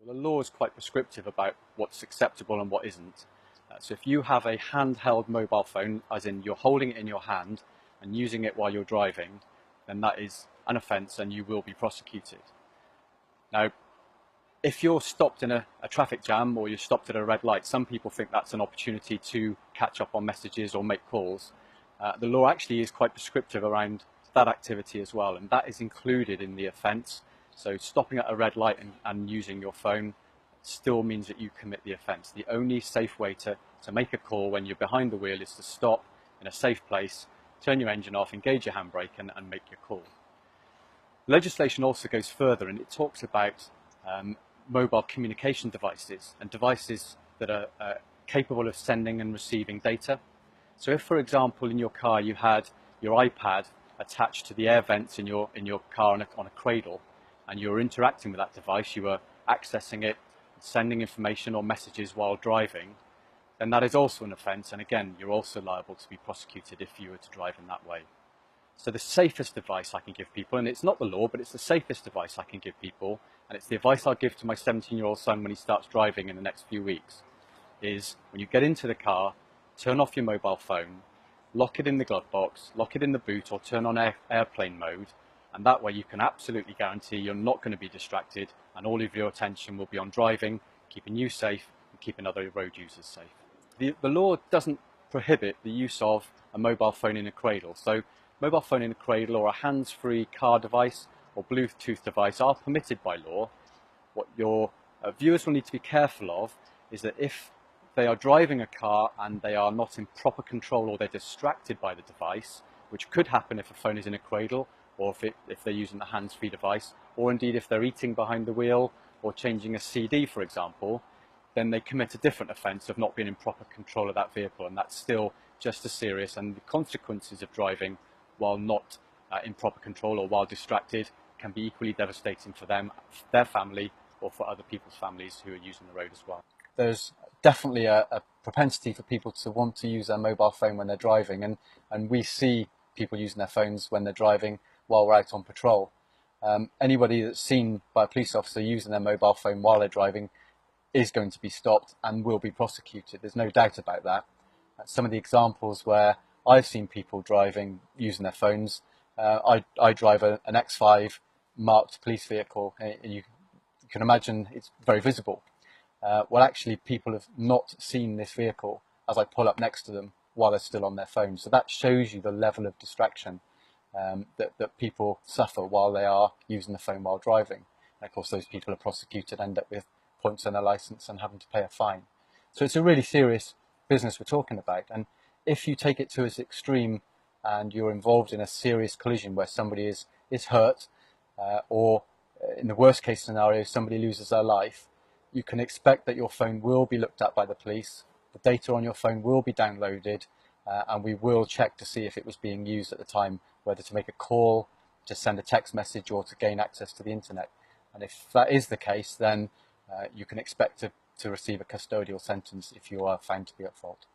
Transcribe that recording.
Well, the law is quite prescriptive about what's acceptable and what isn't. So if you have a handheld mobile phone, as in you're holding it in your hand and using it while you're driving, then that is an offence and you will be prosecuted. Now, if you're stopped in a traffic jam or you're stopped at a red light, some people think that's an opportunity to catch up on messages or make calls. The law actually is quite prescriptive around that activity as well, and that is included in the offence. So stopping at a red light and using your phone still means that you commit the offence. The only safe way to make a call when you're behind the wheel is to stop in a safe place, turn your engine off, engage your handbrake and make your call. Legislation also goes further and it talks about mobile communication devices and devices that are capable of sending and receiving data. So if, for example, in your car you had your iPad attached to the air vents in your car on a cradle, and you were interacting with that device, you were accessing it, sending information or messages while driving, then that is also an offence, and again, you're also liable to be prosecuted if you were to drive in that way. So the safest advice I can give people, and it's not the law, but it's the safest advice I can give people, and it's the advice I'll give to my 17-year-old son when he starts driving in the next few weeks, is when you get into the car, turn off your mobile phone, lock it in the glove box, lock it in the boot, or turn on airplane mode, and that way you can absolutely guarantee you're not going to be distracted and all of your attention will be on driving, keeping you safe and keeping other road users safe. The law doesn't prohibit the use of a mobile phone in a cradle. So mobile phone in a cradle or a hands-free car device or Bluetooth device are permitted by law. What your viewers will need to be careful of is that if they are driving a car and they are not in proper control or they're distracted by the device, which could happen if a phone is in a cradle or if they're using a hands-free device, or indeed if they're eating behind the wheel or changing a CD, for example, then they commit a different offence of not being in proper control of that vehicle, and that's still just as serious, and the consequences of driving while not in proper control or while distracted can be equally devastating for them, their family, or for other people's families who are using the road as well. There's definitely a propensity for people to want to use their mobile phone when they're driving, and we see people using their phones when they're driving while we're out on patrol. Anybody that's seen by a police officer using their mobile phone while they're driving is going to be stopped and will be prosecuted. There's no doubt about that. Some of the examples where I've seen people driving using their phones, I drive an X5 marked police vehicle, and you can imagine it's very visible. Well, actually, people have not seen this vehicle as I pull up next to them while they're still on their phone. So that shows you the level of distraction that people suffer while they are using the phone while driving. And of course, those people are prosecuted, end up with points on their licence and having to pay a fine. So it's a really serious business we're talking about. And if you take it to its extreme and you're involved in a serious collision where somebody is hurt, or in the worst case scenario, somebody loses their life, you can expect that your phone will be looked at by the police, the data on your phone will be downloaded, and we will check to see if it was being used at the time, whether to make a call, to send a text message, or to gain access to the internet. And if that is the case, then you can expect to receive a custodial sentence if you are found to be at fault.